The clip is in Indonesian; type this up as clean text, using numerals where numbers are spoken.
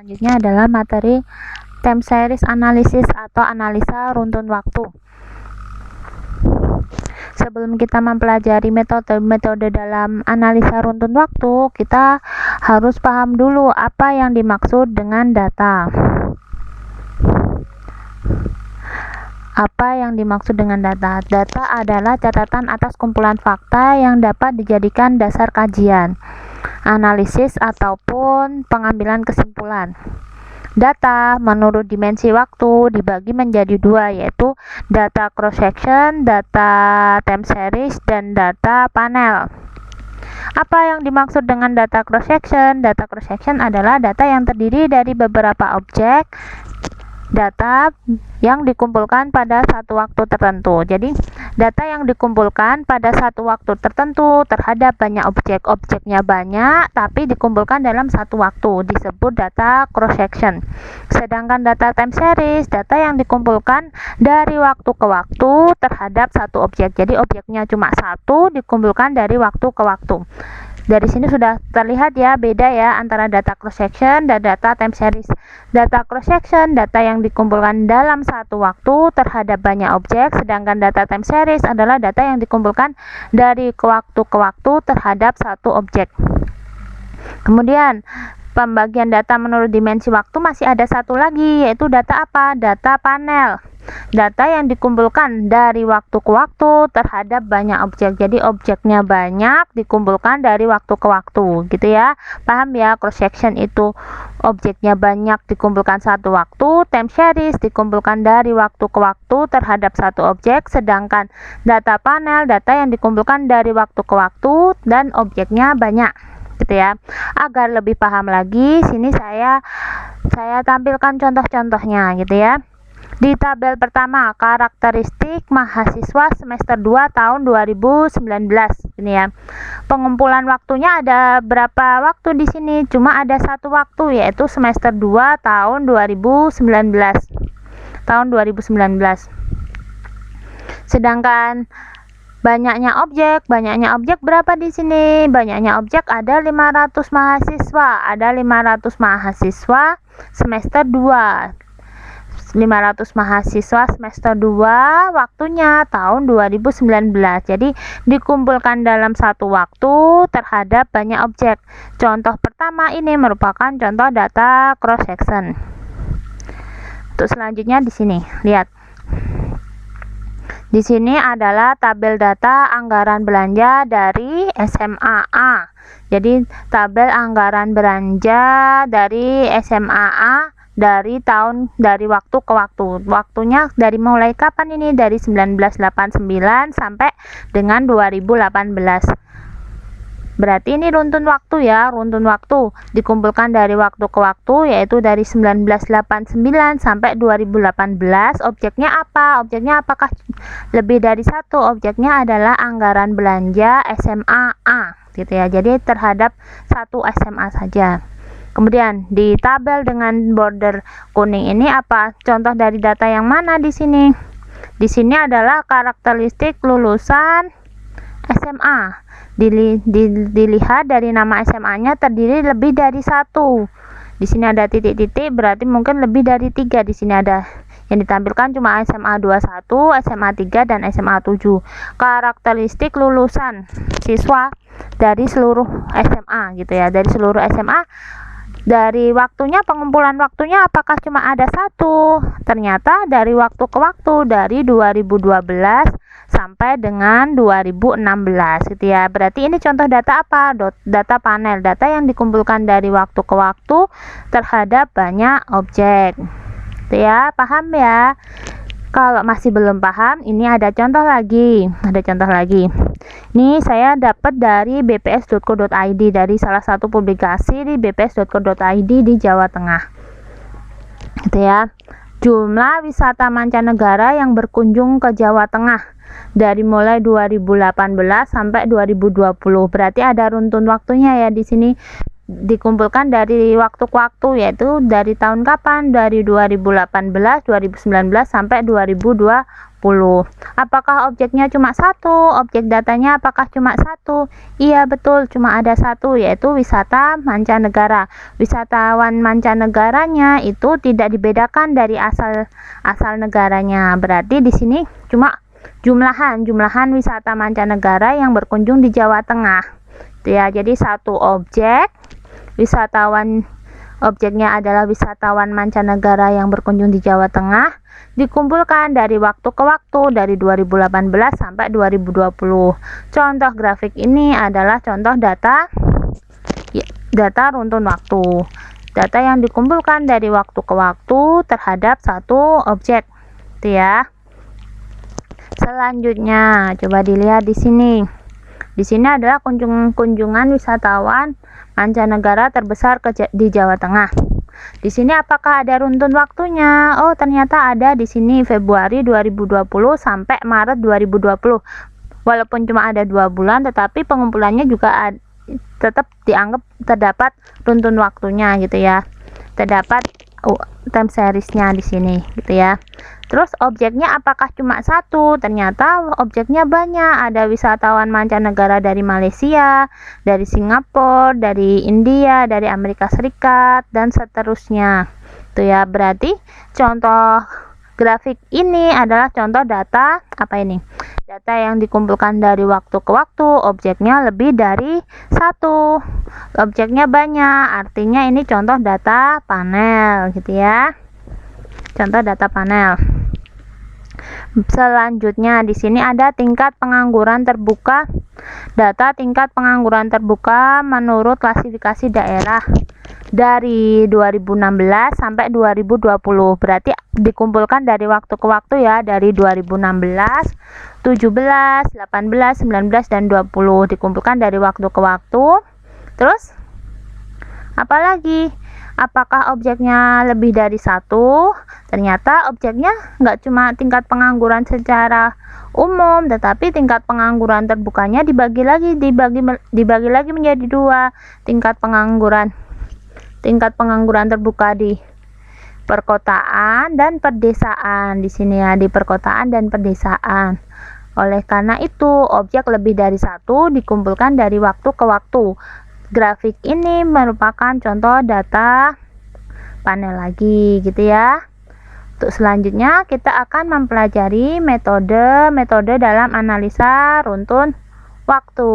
Selanjutnya adalah materi time series analysis atau analisa runtun waktu. Sebelum kita mempelajari metode-metode dalam analisa runtun waktu, kita harus paham dulu apa yang dimaksud dengan data. Apa yang dimaksud dengan data? Data adalah catatan atas kumpulan fakta yang dapat dijadikan dasar kajian, analisis, ataupun pengambilan kesimpulan. Data menurut dimensi waktu dibagi menjadi dua, yaitu data cross-section, data time series, dan data panel. Apa yang dimaksud dengan data cross-section? Data cross-section adalah data yang terdiri dari beberapa objek data yang dikumpulkan pada satu waktu tertentu. Jadi, data yang dikumpulkan pada satu waktu tertentu terhadap banyak objeknya banyak, tapi dikumpulkan dalam satu waktu, disebut data cross-section. Sedangkan data time series, data yang dikumpulkan dari waktu ke waktu terhadap satu objek. Jadi, objeknya cuma satu, dikumpulkan dari waktu ke waktu. Dari sini sudah terlihat ya, beda ya antara data cross-section dan data time series. Data cross-section, data yang dikumpulkan dalam satu waktu terhadap banyak objek, sedangkan data time series adalah data yang dikumpulkan dari waktu ke waktu terhadap satu objek. Kemudian, pembagian data menurut dimensi waktu masih ada satu lagi, yaitu data apa? Data panel. Data yang dikumpulkan dari waktu ke waktu terhadap banyak objek. Jadi objeknya banyak dikumpulkan dari waktu ke waktu, gitu ya. Paham ya? Cross section itu objeknya banyak dikumpulkan satu waktu, time series dikumpulkan dari waktu ke waktu terhadap satu objek, sedangkan data panel data yang dikumpulkan dari waktu ke waktu dan objeknya banyak, gitu ya. Agar lebih paham lagi, sini saya tampilkan contoh-contohnya, gitu ya. Di tabel pertama, karakteristik mahasiswa semester 2 tahun 2019 ini ya. Pengumpulan waktunya ada berapa waktu di sini? Cuma ada satu waktu, yaitu semester 2 tahun 2019. Tahun 2019. Sedangkan banyaknya objek berapa di sini? Banyaknya objek ada 500 mahasiswa. Ada 500 mahasiswa semester 2. 500 mahasiswa semester 2, waktunya tahun 2019. Jadi dikumpulkan dalam satu waktu terhadap banyak objek. Contoh pertama ini merupakan contoh data cross section. Untuk selanjutnya di sini, lihat. Di sini adalah tabel data anggaran belanja dari SMA-A. Jadi tabel anggaran belanja dari SMA-A dari waktu ke waktu. Waktunya dari mulai kapan ini? Dari 1989 sampai dengan 2018. Berarti ini runtun waktu ya, runtun waktu dikumpulkan dari waktu ke waktu, yaitu dari 1989 sampai 2018. Objeknya apa? Objeknya apakah lebih dari satu? Objeknya adalah anggaran belanja SMA-A, gitu ya. Jadi terhadap satu SMA saja. Kemudian di tabel dengan border kuning ini apa? Contoh dari data yang mana di sini? Di sini adalah karakteristik lulusan SMA. Dilihat dari nama SMA-nya terdiri lebih dari satu. Di sini ada titik-titik, berarti mungkin lebih dari 3. Di sini ada yang ditampilkan cuma SMA 21, SMA 3, dan SMA 7. Karakteristik lulusan siswa dari seluruh SMA, gitu ya. Dari seluruh SMA. Dari waktunya, pengumpulan waktunya apakah cuma ada satu? Ternyata dari waktu ke waktu, dari 2012 sampai dengan 2016, gitu ya. Berarti ini contoh data apa? Data panel, data yang dikumpulkan dari waktu ke waktu terhadap banyak objek, gitu ya. Paham ya? Kalau masih belum paham, ini ada contoh lagi. Ini saya dapat dari bps.co.id, dari salah satu publikasi di bps.co.id di Jawa Tengah, gitu ya. Jumlah wisata mancanegara yang berkunjung ke Jawa Tengah dari mulai 2018 sampai 2020. Berarti ada runtun waktunya ya di sini. dikumpulkan dari waktu ke waktu, yaitu dari tahun kapan? Dari 2018, 2019 sampai 2020. Apakah objeknya cuma satu? Objek datanya apakah cuma satu? Iya, betul, cuma ada satu, yaitu wisata mancanegara. Wisatawan mancanegaranya itu tidak dibedakan dari asal negaranya. Berarti di sini cuma jumlahan wisata mancanegara yang berkunjung di Jawa Tengah. Ya, jadi satu objek objeknya adalah wisatawan mancanegara yang berkunjung di Jawa Tengah, dikumpulkan dari waktu ke waktu dari 2018 sampai 2020. Contoh grafik ini adalah contoh data runtun waktu. Data yang dikumpulkan dari waktu ke waktu terhadap satu objek. Itu ya. Selanjutnya, coba dilihat di sini. Di sini adalah kunjungan wisatawan mancanegara terbesar di Jawa Tengah. Di sini apakah ada runtun waktunya? Oh, ternyata ada di sini Februari 2020 sampai Maret 2020. Walaupun cuma ada 2 bulan, tetapi pengumpulannya juga tetap dianggap terdapat runtun waktunya gitu ya. Terdapat time seriesnya di sini gitu ya. Terus objeknya apakah cuma satu? Ternyata objeknya banyak. Ada wisatawan mancanegara dari Malaysia, dari Singapura, dari India, dari Amerika Serikat, dan seterusnya. Itu ya, berarti contoh grafik ini adalah contoh data apa ini? Data yang dikumpulkan dari waktu ke waktu, objeknya lebih dari satu. Objeknya banyak, artinya ini contoh data panel gitu ya. Contoh data panel. Selanjutnya di sini ada tingkat pengangguran terbuka. Data tingkat pengangguran terbuka menurut klasifikasi daerah dari 2016 sampai 2020. Berarti dikumpulkan dari waktu ke waktu ya, dari 2016, 17, 18, 19 dan 20. Dikumpulkan dari waktu ke waktu. Terus apalagi? Apakah objeknya lebih dari satu? Ternyata objeknya nggak cuma tingkat pengangguran secara umum, tetapi tingkat pengangguran terbukanya dibagi lagi menjadi 2. Tingkat pengangguran terbuka di perkotaan dan pedesaan. Di sini ya, di perkotaan dan pedesaan. Oleh karena itu, objek lebih dari satu dikumpulkan dari waktu ke waktu. Grafik ini merupakan contoh data panel lagi gitu ya. Untuk selanjutnya kita akan mempelajari metode dalam analisa runtun waktu.